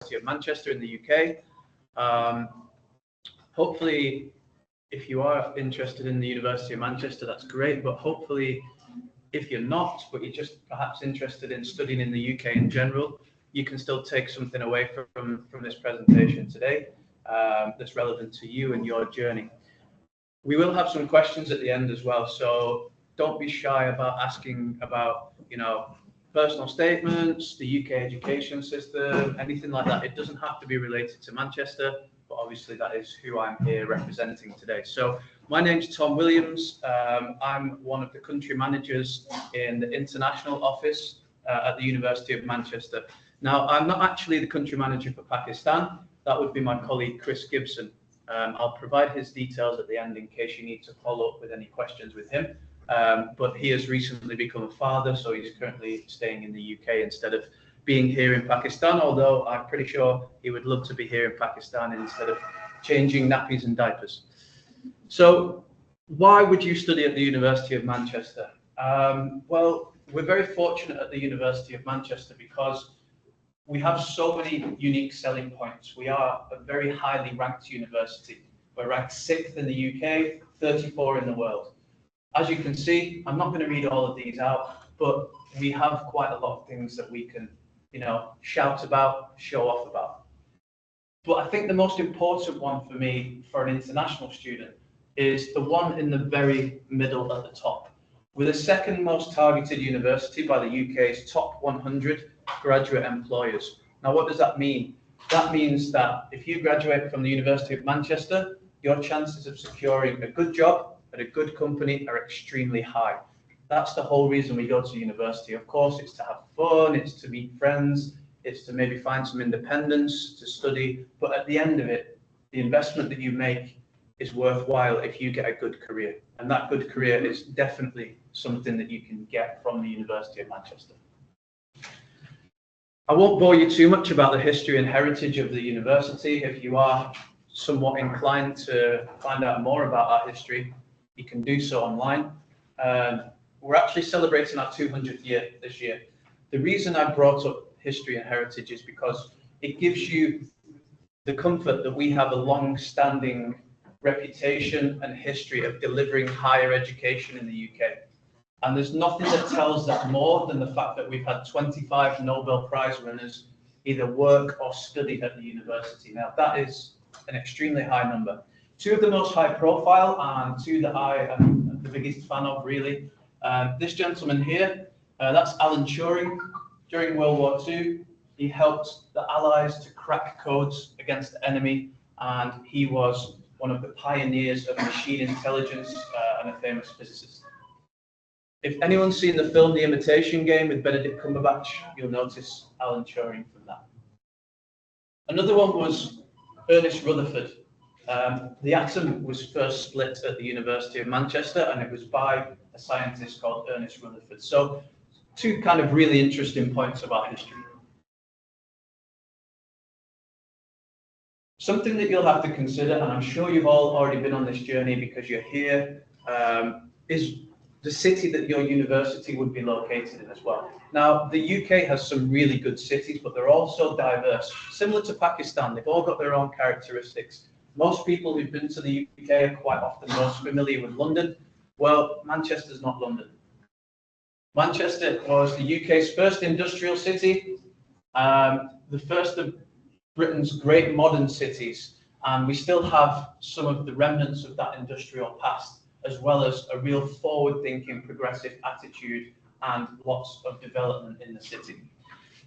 University of Manchester in the UK. Hopefully, if you are interested in the University of Manchester, that's great, but hopefully if you're not, but you're just perhaps interested in studying in the UK in general, you can still take something away from this presentation today that's relevant to you and your journey. We will have some questions at the end as well, so don't be shy about asking about, personal statements, the UK education system, anything like that. It doesn't have to be related to Manchester, but obviously that is who I'm here representing today. So my name's Tom Williams. I'm one of the country managers in the international office at the University of Manchester. Now, I'm not actually the country manager for Pakistan. That would be my colleague, Chris Gibson. I'll provide his details at the end in case you need to follow up with any questions with him. But he has recently become a father, so he's currently staying in the UK instead of being here in Pakistan, although I'm pretty sure he would love to be here in Pakistan instead of changing nappies and diapers. So why would you study at the University of Manchester? Well, we're very fortunate at the University of Manchester because we have so many unique selling points. We are a very highly ranked university. We're ranked 6th in the UK, 34 in the world. As you can see, I'm not going to read all of these out, but we have quite a lot of things that we can, shout about, show off about. But I think the most important one for me, for an international student, is the one in the very middle at the top. We're the second most targeted university by the UK's top 100 graduate employers. Now, what does that mean? That means that if you graduate from the University of Manchester, your chances of securing a good job at a good company are extremely high. That's the whole reason we go to university. Of course, it's to have fun, it's to meet friends, it's to maybe find some independence to study. But at the end of it, the investment that you make is worthwhile if you get a good career. And that good career is definitely something that you can get from the University of Manchester. I won't bore you too much about the history and heritage of the university. If you are somewhat inclined to find out more about our history, you can do so online. We're actually celebrating our 200th year this year. The reason I brought up history and heritage is because it gives you the comfort that we have a long-standing reputation and history of delivering higher education in the UK. And there's nothing that tells that more than the fact that we've had 25 Nobel Prize winners either work or study at the university. Now, that is an extremely high number. Two of the most high profile and two that I am the biggest fan of, really. This gentleman here, that's Alan Turing. During World War II, he helped the Allies to crack codes against the enemy, and he was one of the pioneers of machine intelligence and a famous physicist. If anyone's seen the film The Imitation Game with Benedict Cumberbatch, you'll notice Alan Turing from that. Another one was Ernest Rutherford. The atom was first split at the University of Manchester, and it was by a scientist called Ernest Rutherford. So, two kind of really interesting points about history. Something that you'll have to consider, and I'm sure you've all already been on this journey because you're here, is the city that your university would be located in as well. Now, the UK has some really good cities, but they're also diverse. Similar to Pakistan, they've all got their own characteristics. Most people who've been to the UK are quite often most familiar with London. Well, Manchester's not London. Manchester was the UK's first industrial city, the first of Britain's great modern cities, and we still have some of the remnants of that industrial past, as well as a real forward-thinking, progressive attitude and lots of development in the city.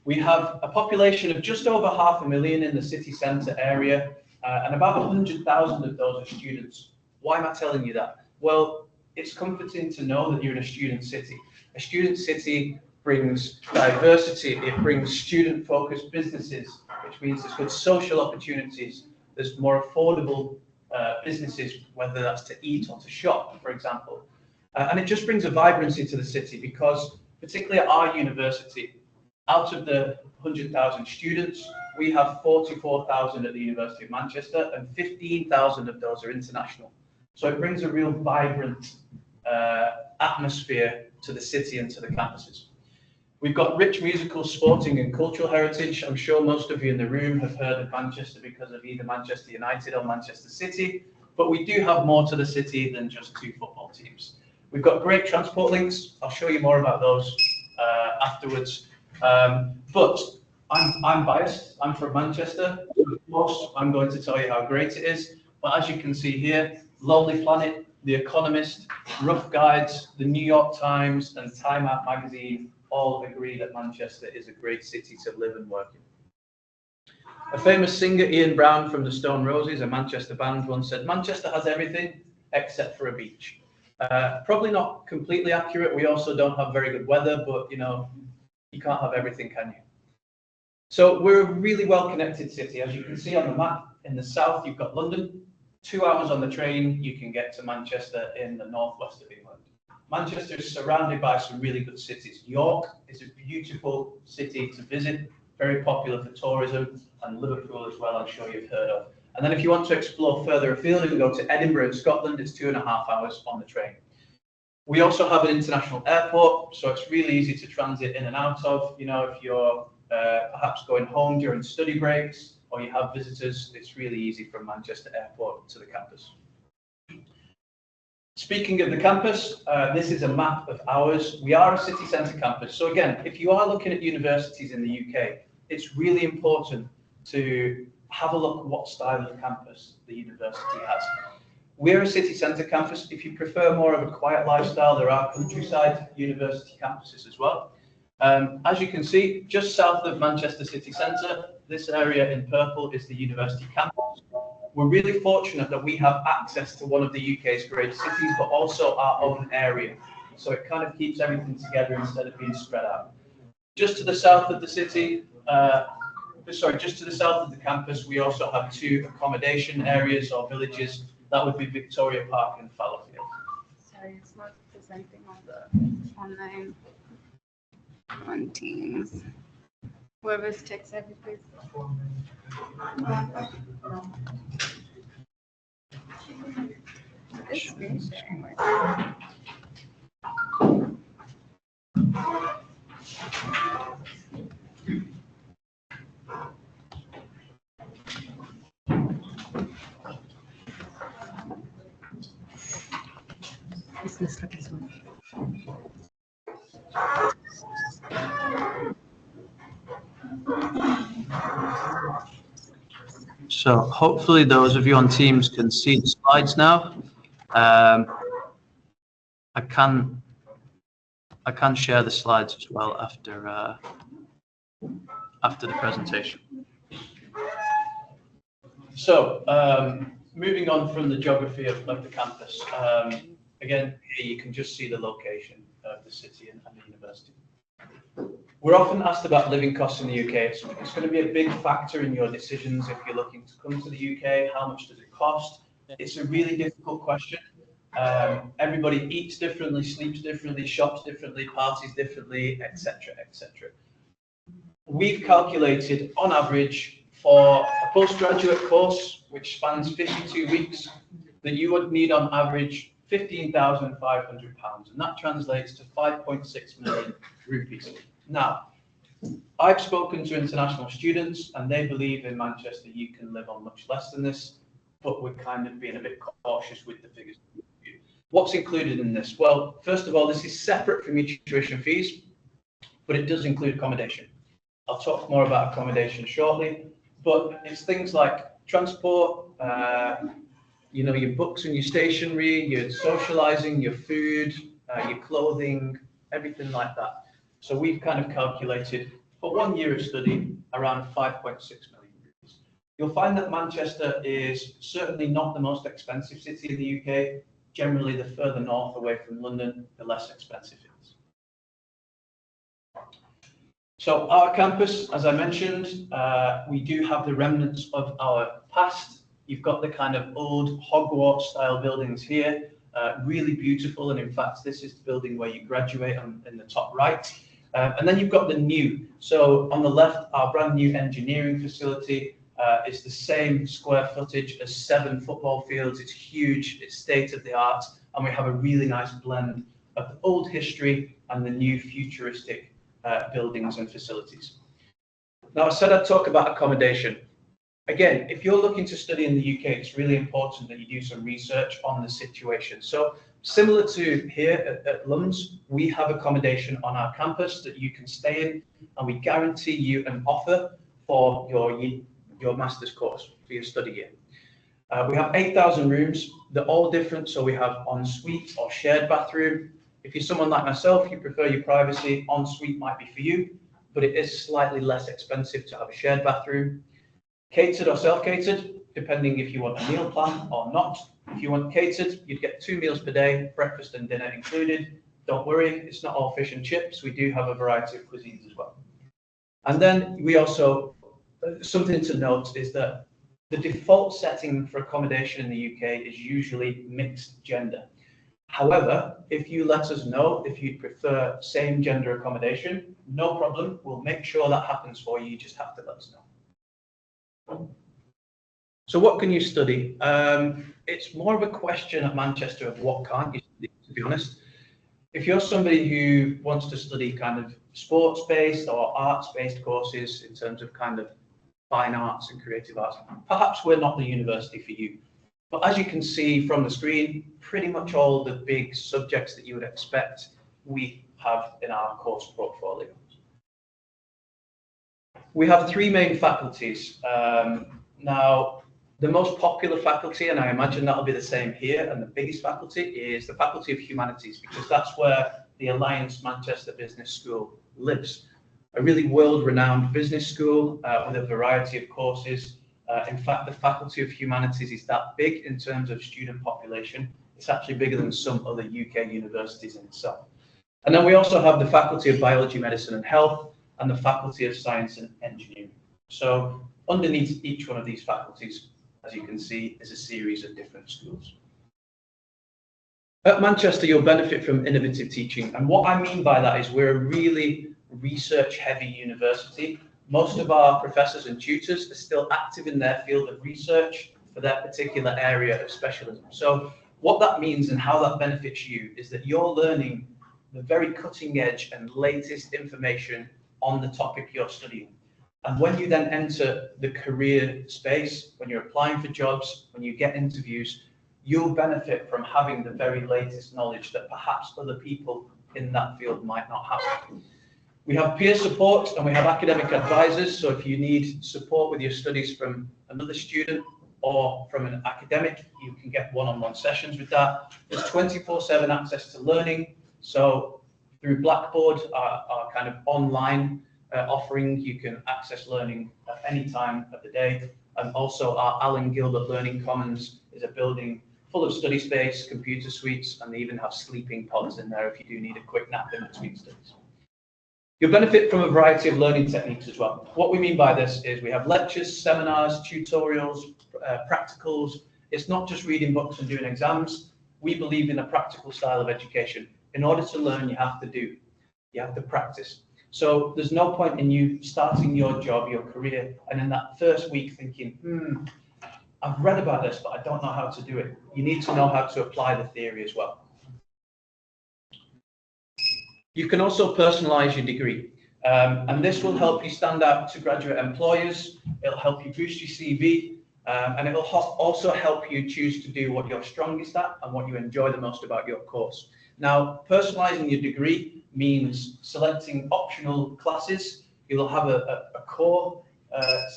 We have a population of just over 500,000 in the city centre area, and about 100,000 of those are students. Why am I telling you that? Well, it's comforting to know that you're in a student city. A student city brings diversity, it brings student-focused businesses, which means there's good social opportunities, there's more affordable businesses, whether that's to eat or to shop, for example. And it just brings a vibrancy to the city because, particularly at our university, out of the 100,000 students, we have 44,000 at the University of Manchester, and 15,000 of those are international. So it brings a real vibrant atmosphere to the city and to the campuses. We've got rich musical, sporting and cultural heritage. I'm sure most of you in the room have heard of Manchester because of either Manchester United or Manchester City, but we do have more to the city than just 2 football teams. We've got great transport links. I'll show you more about those afterwards. But I'm biased. I'm from Manchester. Of course, I'm going to tell you how great it is. But as you can see here, Lonely Planet, The Economist, Rough Guides, the New York Times, and Time Out magazine all agree that Manchester is a great city to live and work in. A famous singer, Ian Brown from the Stone Roses, a Manchester band, once said, "Manchester has everything except for a beach." Probably not completely accurate. We also don't have very good weather, but you know, you can't have everything, can you? So we're a really well-connected city. As you can see on the map, in the south, you've got London. 2 hours on the train, you can get to Manchester in the northwest of England. Manchester is surrounded by some really good cities. York is a beautiful city to visit, very popular for tourism, and Liverpool as well, I'm sure you've heard of. And then if you want to explore further afield, you can go to Edinburgh in Scotland. It's 2.5 hours on the train. We also have an international airport, so it's really easy to transit in and out of. You know, if you're perhaps going home during study breaks or you have visitors, it's really easy from Manchester Airport to the campus. Speaking of the campus, this is a map of ours. We are a city centre campus. So again, if you are looking at universities in the UK, it's really important to have a look at what style of campus the university has. We're a city centre campus. If you prefer more of a quiet lifestyle, there are countryside university campuses as well. As you can see, just south of Manchester city centre, this area in purple is the university campus. We're really fortunate that we have access to one of the UK's great cities, but also our own area. So it kind of keeps everything together instead of being spread out. Just to the south of the city, just to the south of the campus, we also have 2 accommodation areas or villages. That would be Victoria Park and Fallowfield. Sorry, it's not presenting on the online on Teams. Whoever's tech savvy, please. This screen sharing works. So hopefully those of you on Teams can see the slides now. I can share the slides as well after the presentation. So moving on from the geography of the campus, again, here you can just see the location of the city and the university. We're often asked about living costs in the UK. It's going to be a big factor in your decisions if you're looking to come to the UK. How much does it cost? It's a really difficult question. Everybody eats differently, sleeps differently, shops differently, parties differently, etc., etc. We've calculated, on average, for a postgraduate course, which spans 52 weeks, that you would need on average £15,500, and that translates to 5.6 million rupees. Now, I've spoken to international students, and they believe in Manchester you can live on much less than this, but we're kind of being a bit cautious with the figures. What's included in this? Well, first of all, this is separate from your tuition fees, but it does include accommodation. I'll talk more about accommodation shortly, but it's things like transport, you know, your books and your stationery, your socializing, your food, your clothing, everything like that. So we've kind of calculated for 1 year of study around 5.6 million rupees. You'll find that Manchester is certainly not the most expensive city in the UK. Generally, the further north away from London, the less expensive it is. So our campus, as I mentioned, we do have the remnants of our past. You've got the kind of old Hogwarts-style buildings here, really beautiful. And in fact, this is the building where you graduate in the top right. And then you've got the new. So on the left, our brand new engineering facility is the same square footage as 7 football fields. It's huge, it's state of the art, and we have a really nice blend of the old history and the new futuristic buildings and facilities. Now, I said I'd talk about accommodation. Again, if you're looking to study in the UK, it's really important that you do some research on the situation. So similar to here at Lunds, we have accommodation on our campus that you can stay in, and we guarantee you an offer for your master's course, for your study year. We have 8,000 rooms. They're all different. So we have ensuite or shared bathroom. If you're someone like myself, you prefer your privacy, ensuite might be for you, but it is slightly less expensive to have a shared bathroom. Catered or self-catered, depending if you want a meal plan or not. If you want catered, you'd get 2 meals per day, breakfast and dinner included. Don't worry, it's not all fish and chips. We do have a variety of cuisines as well. And then we also, something to note is that the default setting for accommodation in the UK is usually mixed gender. However, if you let us know if you'd prefer same gender accommodation, no problem. We'll make sure that happens for you. You just have to let us know. So what can you study? It's more of a question at Manchester of what can't you study, to be honest. If you're somebody who wants to study kind of sports-based or arts-based courses in terms of kind of fine arts and creative arts, perhaps we're not the university for you. But as you can see from the screen, pretty much all the big subjects that you would expect we have in our course portfolio. We have 3 main faculties. Now, the most popular faculty, and I imagine that'll be the same here, and the biggest faculty is the Faculty of Humanities, because that's where the Alliance Manchester Business School lives. A really world-renowned business school with a variety of courses. In fact, the Faculty of Humanities is that big in terms of student population. It's actually bigger than some other UK universities in itself. And then we also have the Faculty of Biology, Medicine and Health, and the Faculty of Science and Engineering. So underneath each one of these faculties, as you can see, is a series of different schools. At Manchester, you'll benefit from innovative teaching. And what I mean by that is we're a really research-heavy university. Most of our professors and tutors are still active in their field of research for their particular area of specialism. So what that means and how that benefits you is that you're learning the very cutting edge and latest information on the topic you're studying. And when you then enter the career space, when you're applying for jobs, when you get interviews, you'll benefit from having the very latest knowledge that perhaps other people in that field might not have. We have peer support and we have academic advisors. So if you need support with your studies from another student or from an academic, you can get one-on-one sessions with that. There's 24/7 access to learning. So through Blackboard, our kind of online offering, you can access learning at any time of the day. And also our Alan Gilbert Learning Commons is a building full of study space, computer suites, and they even have sleeping pods in there if you do need a quick nap in between studies. You'll benefit from a variety of learning techniques as well. What we mean by this is we have lectures, seminars, tutorials, practicals. It's not just reading books and doing exams. We believe in a practical style of education. In order to learn, you have to do. You have to practice. So there's no point in you starting your job, your career, and in that first week thinking, I've read about this, but I don't know how to do it. You need to know how to apply the theory as well. You can also personalize your degree, and this will help you stand out to graduate employers. It'll help you boost your CV, and it will also help you choose to do what you're strongest at and what you enjoy the most about your course. Now, personalizing your degree means selecting optional classes. You'll have a core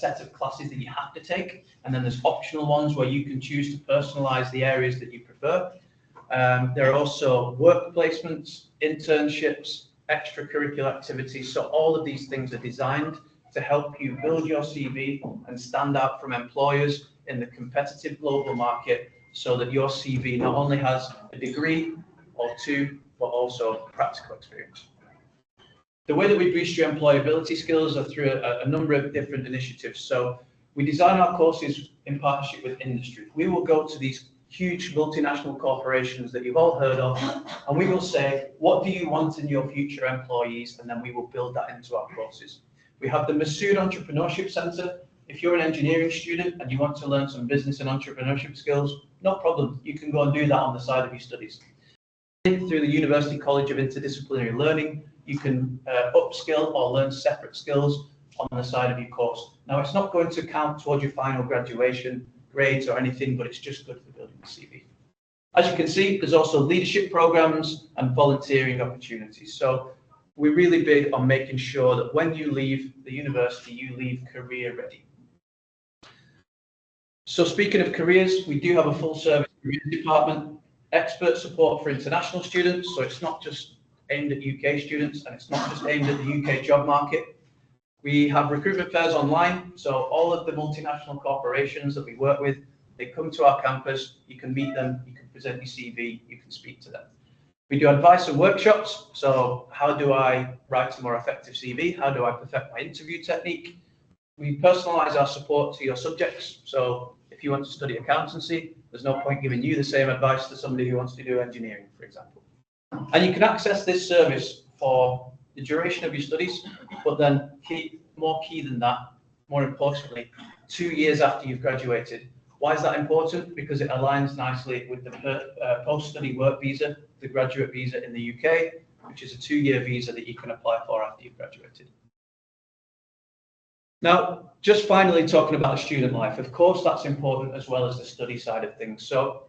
set of classes that you have to take, and then there's optional ones where you can choose to personalize the areas that you prefer. There are also work placements, internships, extracurricular activities. So all of these things are designed to help you build your CV and stand out from employers in the competitive global market, so that your CV not only has a degree or 2, but also practical experience. The way that we boost your employability skills are through a number of different initiatives. So we design our courses in partnership with industry. We will go to these huge multinational corporations that you've all heard of, and we will say, what do you want in your future employees? And then we will build that into our courses. We have the Masood Entrepreneurship Center. If you're an engineering student and you want to learn some business and entrepreneurship skills, no problem. You can go and do that on the side of your studies. Through the University College of Interdisciplinary Learning, you can upskill or learn separate skills on the side of your course. Now, it's not going to count towards your final graduation grades or anything, but it's just good for building the CV. As you can see, there's also leadership programs and volunteering opportunities. So we're really big on making sure that when you leave the university, you leave career ready. So speaking of careers, we do have a full service careers department, expert support for international students. So it's not just aimed at UK students, and it's not just aimed at the UK job market. We have recruitment fairs online. So all of the multinational corporations that we work with, they come to our campus, you can meet them, you can present your CV, you can speak to them. We do advice and workshops. So how do I write a more effective CV? How do I perfect my interview technique? We personalize our support to your subjects. So if you want to study accountancy, there's no point giving you the same advice to somebody who wants to do engineering, for example. And you can access this service for the duration of your studies, but then more key than that, more importantly, 2 years after you've graduated. Why is that important? Because it aligns nicely with the post-study work visa, the graduate visa in the UK, which is a 2-year visa that you can apply for after you've graduated. Now, just finally talking about student life, of course, that's important as well as the study side of things. So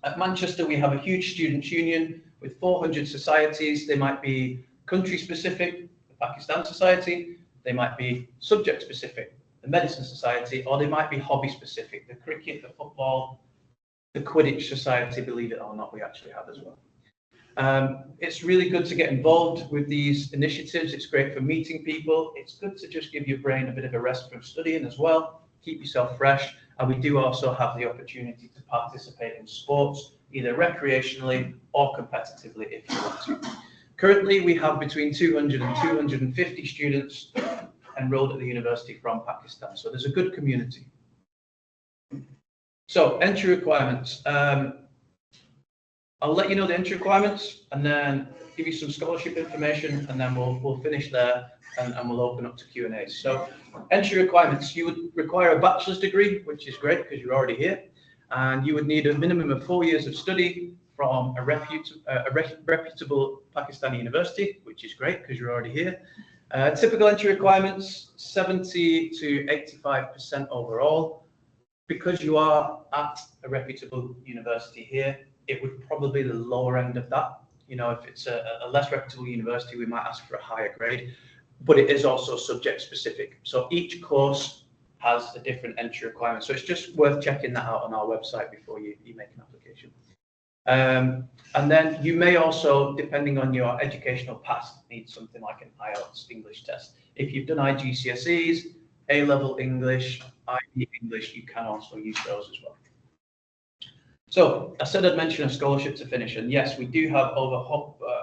at Manchester, we have a huge students' union with 400 societies. They might be country-specific, the Pakistan Society. They might be subject-specific, the Medicine Society, or they might be hobby-specific, the cricket, the football, the Quidditch Society, believe it or not, we actually have as well. It's really good to get involved with these initiatives. It's great for meeting people. It's good to just give your brain a bit of a rest from studying as well, keep yourself fresh. And we do also have the opportunity to participate in sports, either recreationally or competitively if you want to. Currently, we have between 200 and 250 students enrolled at the university from Pakistan. So there's a good community. So entry requirements. I'll let you know the entry requirements and then give you some scholarship information, and then we'll finish there and we'll open up to Q&As. So entry requirements, you would require a bachelor's degree, which is great because you're already here, and you would need a minimum of 4 years of study from a reputable Pakistani university, which is great because you're already here. Typical entry requirements, 70 to 85% overall. Because you are at a reputable university here, it would probably be the lower end of that. You know, if it's a less reputable university, we might ask for a higher grade, but it is also subject specific. So each course has a different entry requirement. So it's just worth checking that out on our website before you make an application. And then you may also, depending on your educational past, need something like an IELTS English test. If you've done IGCSEs, A-level English, IB English, you can also use those as well. So I said I'd mention a scholarship to finish, and yes, we do have over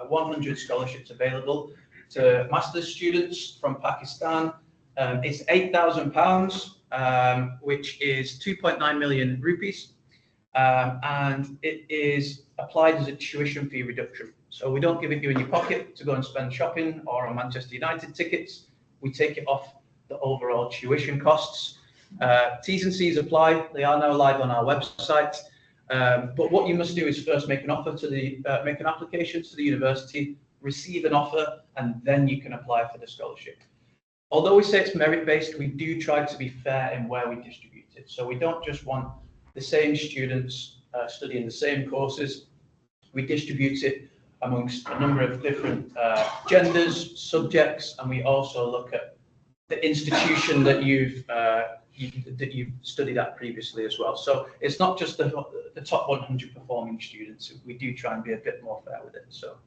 100 scholarships available to master's students from Pakistan. It's £8,000, which is 2.9 million rupees, and it is applied as a tuition fee reduction. So we don't give it you in your pocket to go and spend shopping or on Manchester United tickets. We take it off the overall tuition costs. T's and C's apply. They are now live on our website. But what you must do is first make an application to the university, receive an offer, and then you can apply for the scholarship. Although we say it's merit-based, we do try to be fair in where we distribute it. So we don't just want the same students studying the same courses. We distribute it amongst a number of different genders, subjects, and we also look at the institution that you've studied at previously as well. So it's not just the top 100 performing students. We do try and be a bit more fair with it. So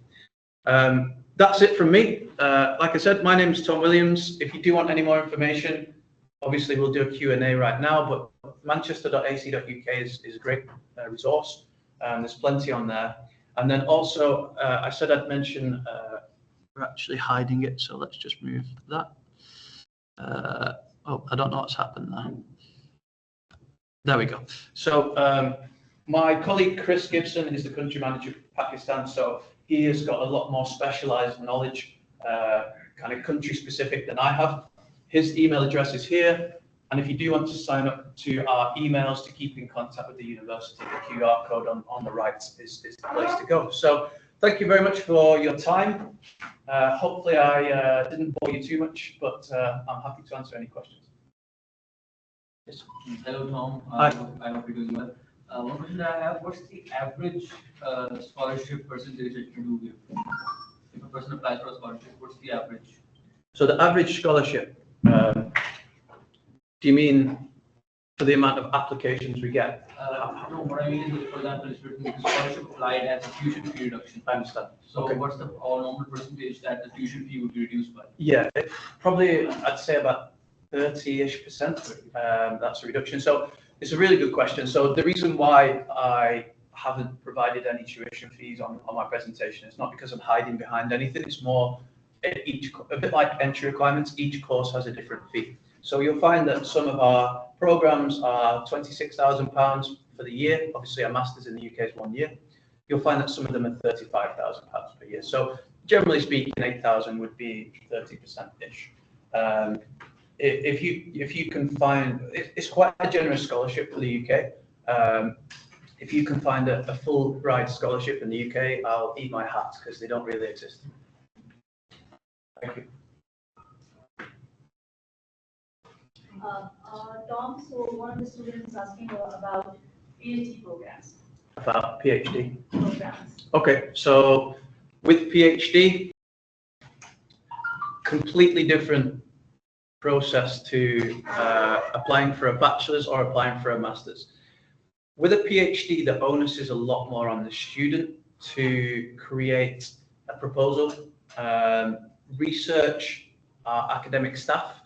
that's it from me. Like I said, my name is Tom Williams. If you do want any more information, obviously we'll do a Q&A right now, but manchester.ac.uk is a great resource. There's plenty on there. And then also, I said I'd mention, we're actually hiding it, so let's just move that. Oh, I don't know what's happened there. There we go. So my colleague Chris Gibson is the country manager for Pakistan, so he has got a lot more specialized knowledge, kind of country specific than I have. His email address is here, and if you do want to sign up to our emails to keep in contact with the university, the QR code on the right is the place to go. So thank you very much for your time. Hopefully I didn't bore you too much, but I'm happy to answer any questions. Yes. Hello, Tom. Hi. I hope you're doing well. One question that I have, what's the average scholarship percentage that you do give? If a person applies for a scholarship, what's the average? So the average scholarship, do you mean for the amount of applications we get? No, what I mean is, for example, it's written the scholarship applied as a tuition fee reduction. I understand. So Okay. what's the normal percentage that the tuition fee would be reduced by? Yeah, probably I'd say about 30-ish%. That's a reduction. So it's a really good question. So the reason why I haven't provided any tuition fees on my presentation is not because I'm hiding behind anything. It's more a bit like entry requirements. Each course has a different fee. So you'll find that some of our programs are £26,000 for the year. Obviously, our master's in the UK is 1 year. You'll find that some of them are £35,000 per year. So generally speaking, 8,000 would be 30%-ish. If you can find, it's quite a generous scholarship for the UK. If you can find a full ride scholarship in the UK, I'll eat my hat because they don't really exist. Thank you. Tom, so one of the students is asking about PhD programs. About PhD programs. Okay, so with PhD, completely different process to applying for a bachelor's or applying for a master's. With a PhD, the onus is a lot more on the student to create a proposal, research our academic staff,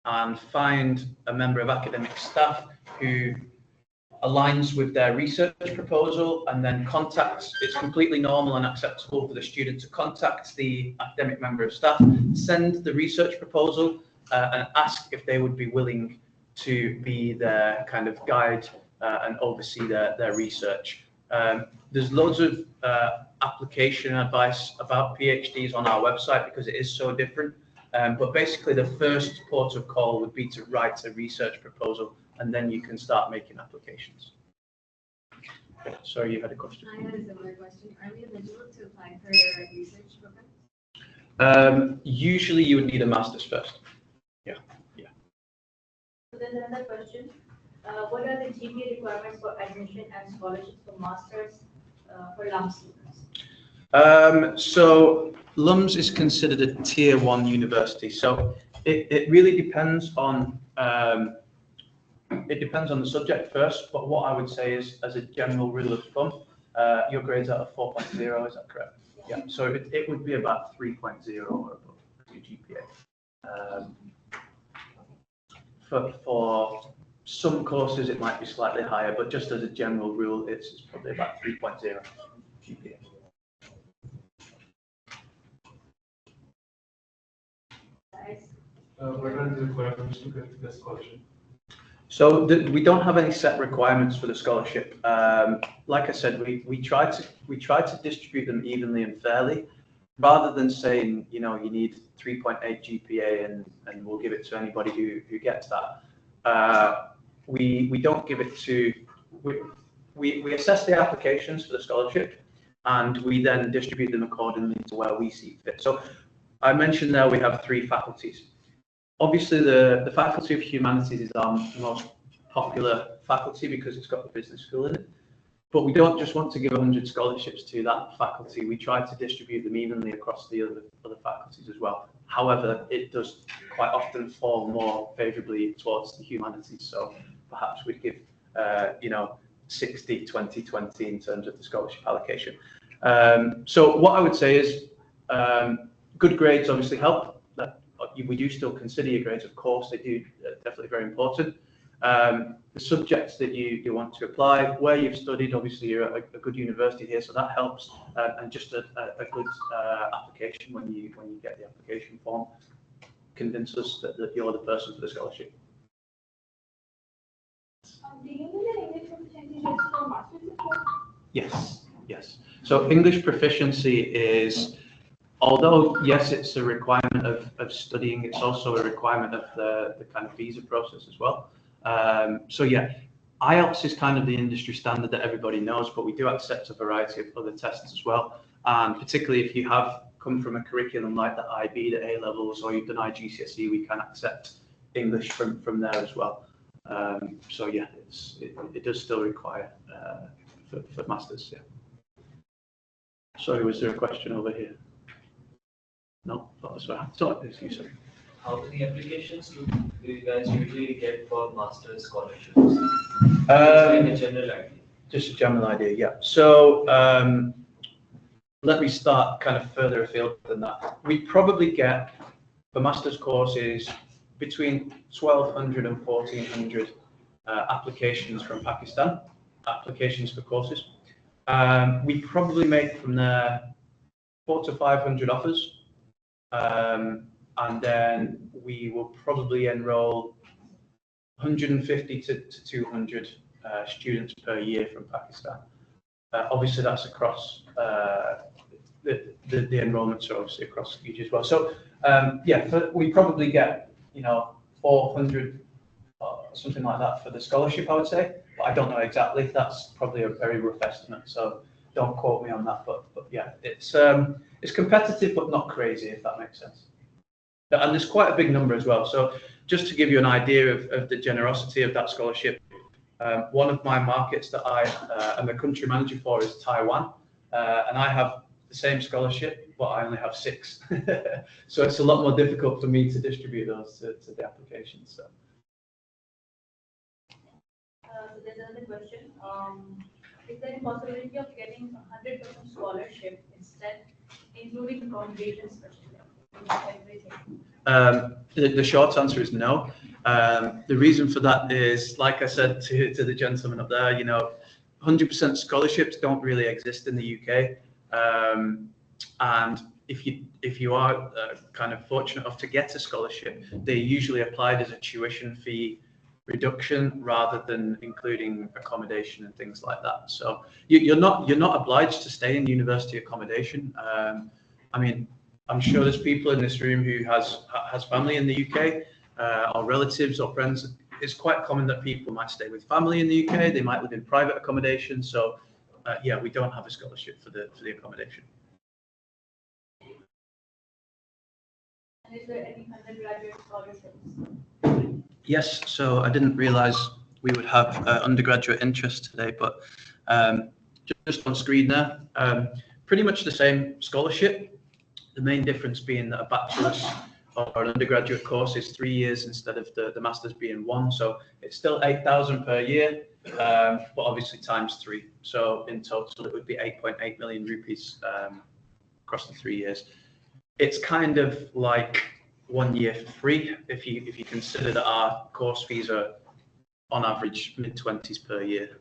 and find a member of academic staff who aligns with their research proposal, and then contacts. It's completely normal and acceptable for the student to contact the academic member of staff, send the research proposal, and ask if they would be willing to be their kind of guide and oversee their research. There's loads of application advice about PhDs on our website because it is so different. But basically, the first port of call would be to write a research proposal, and then you can start making applications. Sorry, you had a question. I had a similar question. Are we eligible to apply for a research program? Usually, you would need a master's first. Yeah. So there's another question. What are the GPA requirements for admission and scholarships for masters for LUM students? So LUMS is considered a tier 1 university. So it really depends on the subject first. But what I would say is, as a general rule of thumb, your grades are 4.0. Is that correct? Yeah. So it would be about 3.0 or above your GPA. For some courses, it might be slightly higher, but just as a general rule, it's probably about 3.0 GPA. What are the requirements to get the scholarship? So we don't have any set requirements for the scholarship. Like I said, we try to distribute them evenly and fairly, rather than saying, you know, you need 3.8 GPA and we'll give it to anybody who gets that. We don't give it to, we assess the applications for the scholarship, and we then distribute them accordingly to where we see fit. So I mentioned there we have 3 faculties. Obviously, the Faculty of Humanities is our most popular faculty because it's got the business school in it. But we don't just want to give 100 scholarships to that faculty. We try to distribute them evenly across the other faculties as well. However, it does quite often fall more favourably towards the humanities. So perhaps we'd give, 60, 20, 20 in terms of the scholarship allocation. So what I would say is good grades obviously help. We do still consider your grades, of course, they do, definitely very important. The subjects that you want to apply, where you've studied, obviously you're at a good university here, so that helps, and just a good application when you get the application form, convince us that you're the person for the scholarship. Do you need an English proficiency just for master's? Yes. So English proficiency is, although yes, it's a requirement of studying, it's also a requirement of the kind of visa process as well. So yeah, IELTS is kind of the industry standard that everybody knows, but we do accept a variety of other tests as well. And particularly if you have come from a curriculum like the IB, the A levels, or you've done IGCSE, we can accept English from there as well. So yeah, it does still require for masters. Yeah. Sorry, was there a question over here? No, that's right. So, excuse me. How many applications do you guys usually get for master's scholarships? A general idea. Just a general idea, yeah. So let me start kind of further afield than that. We probably get, for master's courses, between 1,200 and 1,400 applications from Pakistan, applications for courses. We probably make from there 400 to 500 offers. And then we will probably enroll 150 to 200 students per year from Pakistan. Obviously, that's across the enrollments are obviously across UG as well. So yeah, we probably get 400 something like that for the scholarship, I would say, but I don't know exactly. That's probably a very rough estimate, so don't quote me on that. But yeah, it's competitive, but not crazy, if that makes sense. And there's quite a big number as well. So just to give you an idea of the generosity of that scholarship, one of my markets that I am the country manager for is Taiwan, and I have the same scholarship, but I only have 6. So it's a lot more difficult for me to distribute those to the applications. So there's another question. Is there a possibility of getting 100% scholarship instead, including accommodations, everything? The short answer is no. The reason for that is, like I said to the gentleman up there, 100% scholarships don't really exist in the UK. And if you are kind of fortunate enough to get a scholarship, they're usually applied as a tuition fee reduction rather than including accommodation and things like that. So you're not obliged to stay in university accommodation. I mean, I'm sure there's people in this room who has family in the UK, or relatives or friends. It's quite common that people might stay with family in the UK. They might live in private accommodation. So yeah, we don't have a scholarship for the accommodation. And is there any undergraduate scholarships? Yes, so I didn't realize we would have undergraduate interest today, but just on screen there, pretty much the same scholarship. The main difference being that a bachelor's or an undergraduate course is 3 years instead of the master's being 1. So it's still 8,000 per year, but obviously times 3. So in total, it would be 8.8 million rupees across the 3 years. It's kind of like 1 year for free if you consider that our course fees are on average mid-20s per year.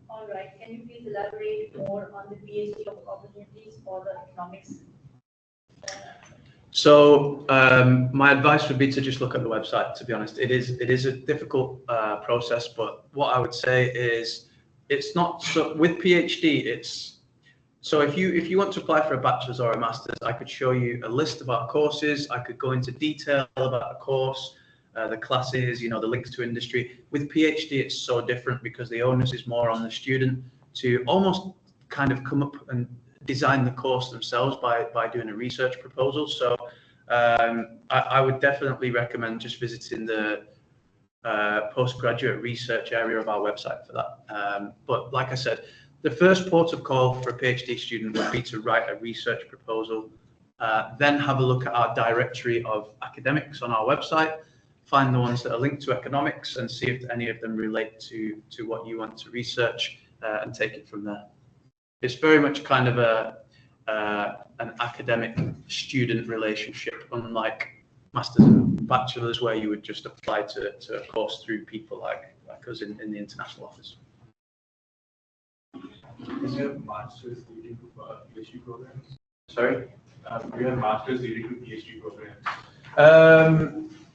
All right. Can you please elaborate more on the PhD opportunities for the economics? So my advice would be to just look at the website. To be honest, it is a difficult process, but what I would say is it's not so with PhD. It's so if you want to apply for a bachelor's or a master's, I could show you a list of our courses. I could go into detail about the course, the classes, the links to industry. With PhD, it's so different because the onus is more on the student to almost kind of come up and design the course themselves by doing a research proposal. So I would definitely recommend just visiting the postgraduate research area of our website for that. But like I said, the first port of call for a PhD student would be to write a research proposal, then have a look at our directory of academics on our website, find the ones that are linked to economics and see if any of them relate to what you want to research, and take it from there. It's very much kind of an academic student relationship, unlike masters and bachelors where you would just apply to a course through people like us in the international office. Is your master's leading to PhD programs? Sorry? Do you have master's leading to PhD programs?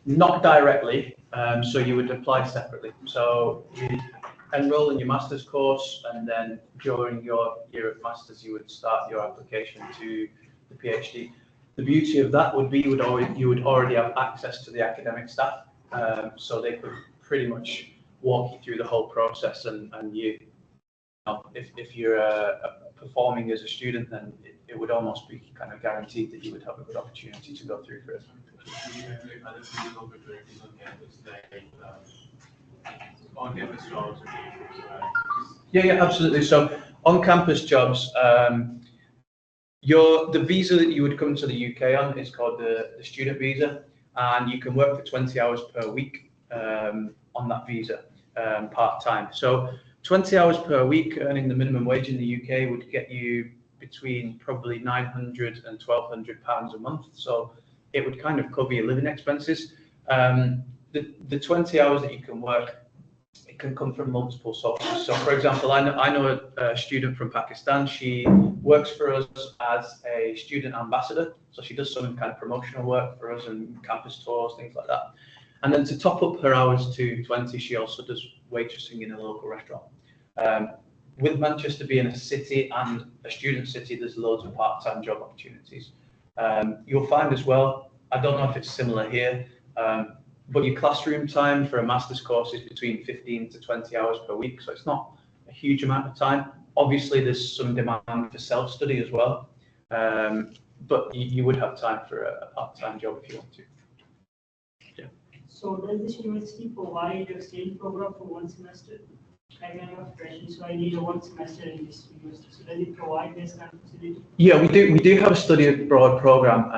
Not directly, so you would apply separately. So you enroll in your master's course, and then during your year of master's, you would start your application to the PhD. The beauty of that would be you would already have access to the academic staff, so they could pretty much walk you through the whole process, and you know, if you're performing as a student, then it would almost be kind of guaranteed that you would have a good opportunity to go through for it. Do you have like other physical opportunities on campus, like on-campus jobs or internships? Yeah, absolutely. So on-campus jobs, the visa that you would come to the UK on is called the student visa, and you can work for 20 hours per week on that visa part-time. So 20 hours per week earning the minimum wage in the UK would get you between probably £900 and £1,200 a month. So it would kind of cover your living expenses. The 20 hours that you can work, it can come from multiple sources. So, for example, I know a student from Pakistan. She works for us as a student ambassador. So she does some kind of promotional work for us and campus tours, things like that. And then to top up her hours to 20, she also does waitressing in a local restaurant. With Manchester being a city and a student city, there's loads of part-time job opportunities. You'll find as well, I don't know if it's similar here, but your classroom time for a master's course is between 15 to 20 hours per week, so it's not a huge amount of time. Obviously, there's some demand for self-study as well, but you would have time for a part-time job if you want to. Yeah. So does this university provide a exchange program for 1 semester? Like I have friends, so I need a 1 semester in this university. So does it provide this kind of facility? Yeah, we do have a study abroad program.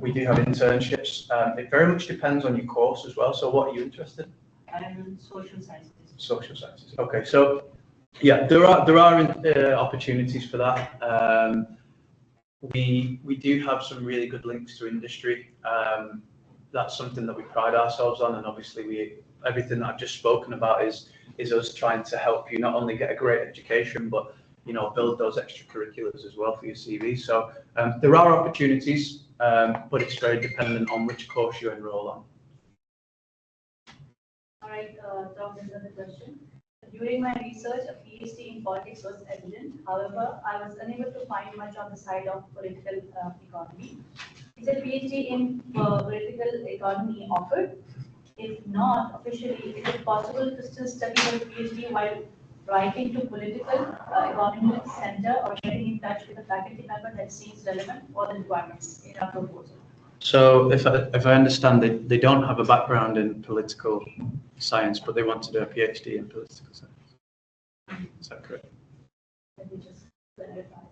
We do have internships. It very much depends on your course as well. So what are you interested in? I am in social sciences. Social sciences. Okay, so yeah, there are opportunities for that. We do have some really good links to industry. That's something that we pride ourselves on, and obviously everything that I've just spoken about is us trying to help you not only get a great education, but build those extracurriculars as well for your CV. So there are opportunities, but it's very dependent on which course you enroll on. All right, Tom, this is another question. During my research, a PhD in politics was evident. However, I was unable to find much on the side of political economy. Is a PhD in political economy offered? If not officially, is it possible to still study a PhD while writing to political economy center or getting in touch with a faculty member that seems relevant for the requirements in our proposal? So if I understand, they don't have a background in political science, but they want to do a PhD in political science. Is that correct? Let me just clarify.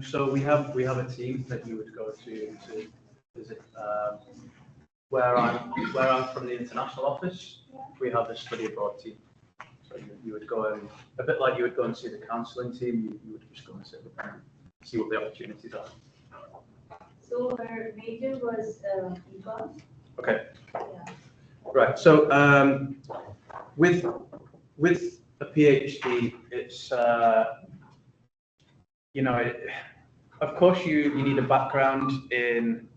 So we have a team that you would go to visit. Where I'm from the international office, we have a study abroad team. So you would go and a bit like you would go and see the counselling team. You would just go and sit with them, and see what the opportunities are. So her major was econ. Okay. Yeah. Right. So with a PhD, it's of course you need a background in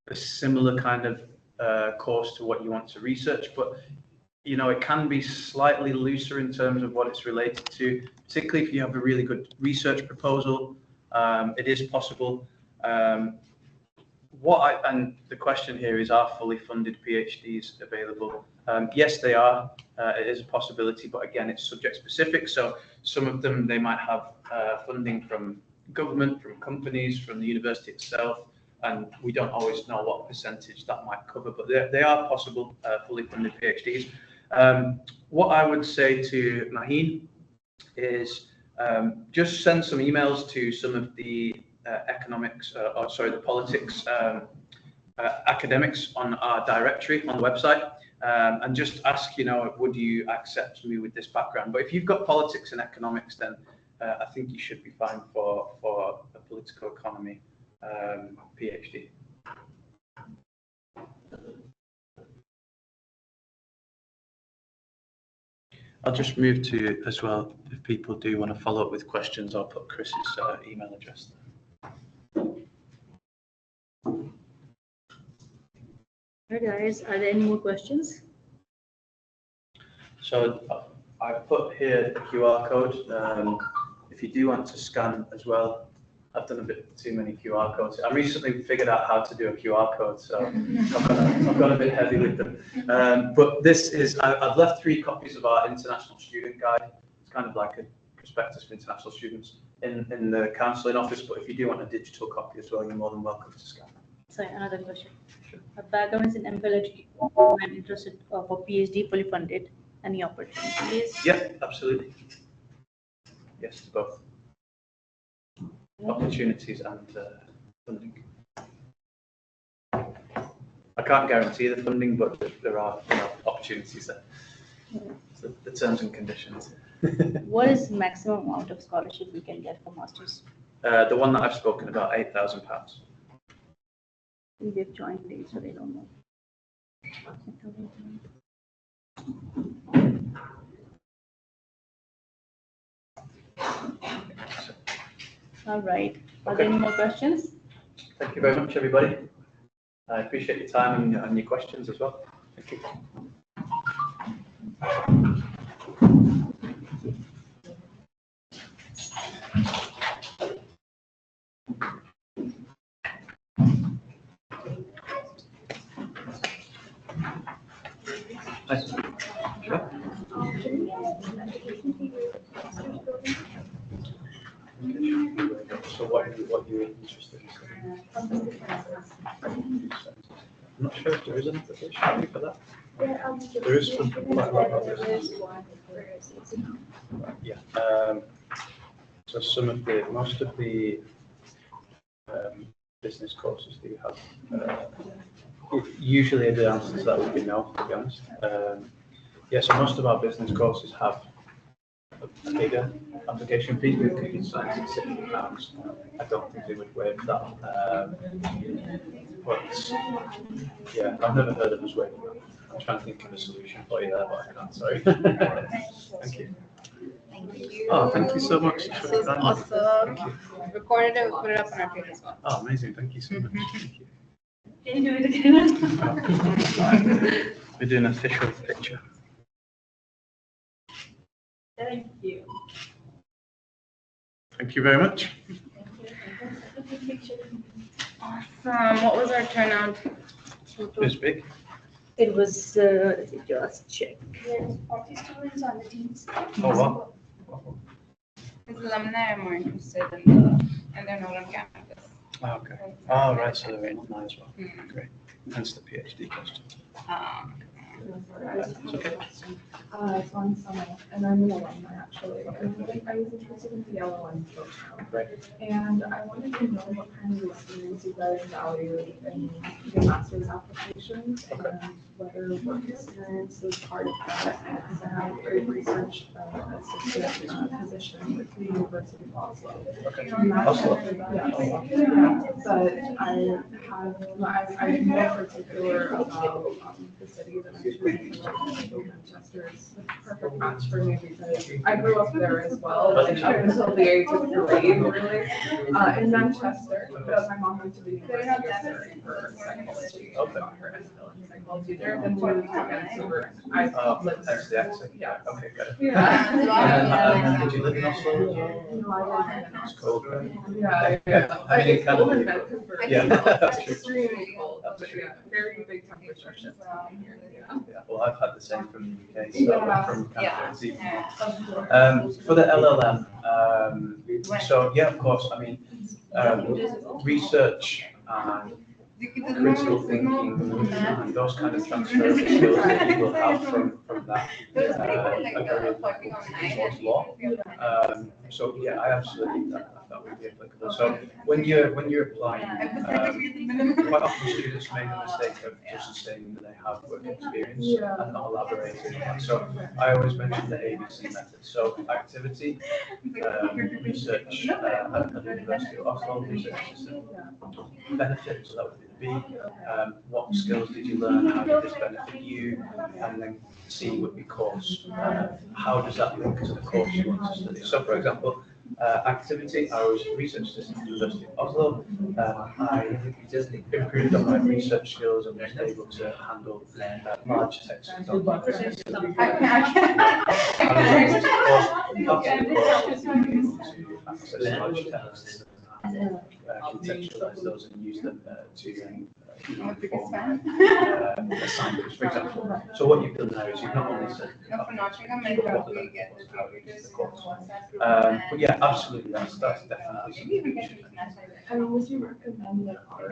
a similar kind of course to what you want to research, but it can be slightly looser in terms of what it's related to, particularly if you have a really good research proposal. It is possible. And the question here is, are fully funded PhDs available? Yes, they are. It is a possibility, but again, it's subject specific. So some of them, they might have funding from government, from companies, from the university itself, and we don't always know what percentage that might cover, but they are possible fully funded PhDs. What I would say to Maheen is just send some emails to some of the the politics academics on our directory on the website, and just ask, would you accept me with this background? But if you've got politics and economics, then I think you should be fine for a political economy PhD. I'll just move to as well, if people do want to follow up with questions, I'll put Chris's email address there. Alright guys, are there any more questions? So I've put here the QR code. If you do want to scan as well, I've done a bit too many QR codes. I recently figured out how to do a QR code, so I've got a bit heavy with them. But this is, I've left 3 copies of our international student guide. It's kind of like a prospectus for international students in the counselling office, but if you do want a digital copy as well, you're more than welcome to scan. Sorry, another question. Sure. My background is in MPhil education. I'm interested for PhD, fully funded. Any opportunities? Yeah, absolutely. Yes, to both. Opportunities and funding. I can't guarantee the funding, but there are opportunities there. So the terms and conditions. What is maximum amount of scholarship we can get for masters? The one that I've spoken about, £8,000. They've joined late, so they don't know. All right. Are there any more questions? Thank you very much, everybody. I appreciate your time and your questions as well. Thank you. Nice. Sure. So what you're interested in? I'm not sure if there is an application for that. There is some quite a lot of this. Yeah. So most of the business courses that you have, usually the answer to that would be no, to be honest. Yeah, so most of our business courses have a bigger application fee with computer science at £60. I don't think they would waive that. But yeah, I've never heard of us waiving that. I'm trying to think of a solution for you there, but I can't, sorry. Thank you. Oh, thank you so much. This was awesome. Recorded it, we'll put it up on our page as well. Oh, amazing. Thank you so much. Thank you. Can you do it again? We're doing an official picture. Thank you. Thank you very much. Awesome. What was our turnout? It was big. It was, let me just check. There's 40 students on the teams. Oh, wow. Because alumni are more interested in and they're not on campus. Oh, okay. Oh, right. So they're in online as well. Great. Hence the PhD question. It's okay. It's on summer, and I'm an alumni actually. And I was interested in the LLM program. Right. And I wanted to know what kind of experience you guys value in your master's applications and whether work experience is part of that. Because I have a research assistant position with the University of Oslo. Okay. And that's Oslo. yeah, but I'm more particular about the city that I'm choosing. Manchester is the perfect match for me because I grew up there as well, and up until the age of 3, really, in Manchester, because my mom went to the University of Surrey for psychology. Got her MPhil in psychology there, then moved to Vancouver. I lived That's the there. accent. Yeah. Okay, got it. Yeah. Did you live in Oslo? No, I live in It's cold, right? Yeah. I mean, it It's can cold be. in Vancouver. Yeah, that's true. Extremely cold, but yeah, very big temperature shifts around here. Yeah, well, I've had the same from the UK, so from Canada, it's even more. Yeah. For the LLM, so yeah, of course, I mean, research and critical thinking and those kind of transferable skills that you will have from that are very important towards law. So yeah, I absolutely that would be applicable. So when you're applying, quite often students make the mistake of just saying that they have work experience and not elaborating on that. So I always mention the ABC method. So activity, research at the University of Oslo, research assistant, benefit, so that would be the B. What skills did you learn? How did this benefit you? And then C would be course. How does that link to the course you want to study? So for example, activity, I was a research assistant at the University of Oslo. I just improved on my research skills and was able to handle large text. Large texts, contextualize those and use them to inform assignments, for example. So what you've done now is you've not only said what the benefit was, how to use the course. But yeah, absolutely, that's definitely something we should. And would you recommend that our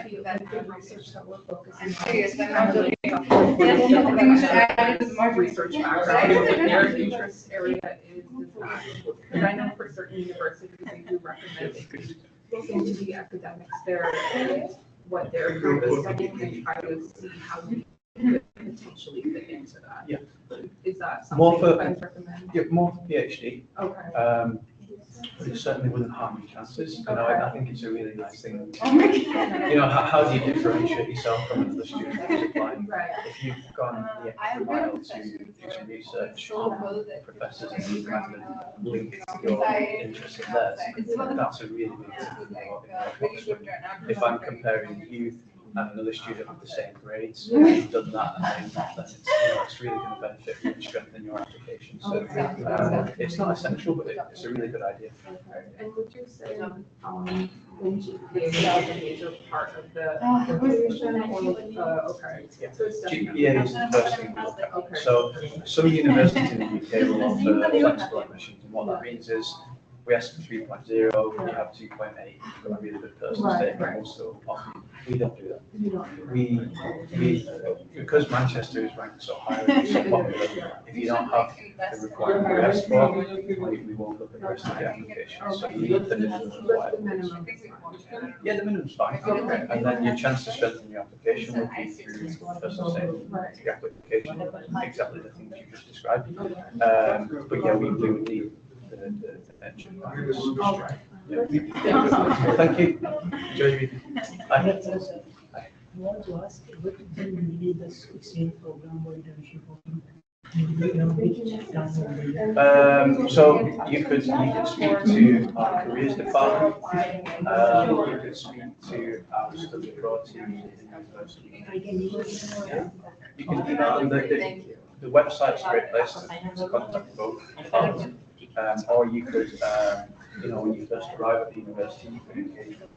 field, like the research that we're focusing on, research background, what their interest area is design? Because I know for certain universities, they do recommend if you look into the academics there, what they're currently studying and try to see how we could potentially fit into that. Yeah. Is that More something for, you guys recommend? yeah, more for PhD. Okay. But it certainly wouldn't harm your chances. You know, I think it's a really nice thing. You know, how do you differentiate yourself from another student who's applying? Right. If you've gone the extra mile to do some research on professors and you kind of link your interests in theirs, that's a really big thing. If I'm comparing you and another student with the same grades, you've done that, and then it's really going to benefit you and strengthen your application. So it's not essential, but it's a really good idea. And would you say, when GPA is a major part of the evaluation or, okay? Yeah. So it's definitely- GPA is the first thing we look at. Okay. So some universities in the UK will offer flexible admissions, and what that means is we ask for 3.0, you have 2.8, you've got a really good personal statement, also offer you. We don't do that. You don't. We because Manchester is ranked so high, it's so popular, if you don't have the requirement we ask for, we won't look at the rest of the application. So you need the minimum But requirement. the minimum is fine. Yeah, the minimum's fine. Okay. And then your chance to strengthen your application would be through personal statement, Right. your application, exactly the things you just described. But yeah, we do need the mention. All right. Yeah. Thank you. Enjoy your evening. Bye. I want to ask, what is really the exchange program or internship program? So you could speak to our careers department. You could speak to our study abroad team in the university. Yeah. You can email them. The website's a great place to contact both departments. Or you could, when you first arrive at the university, you could engage with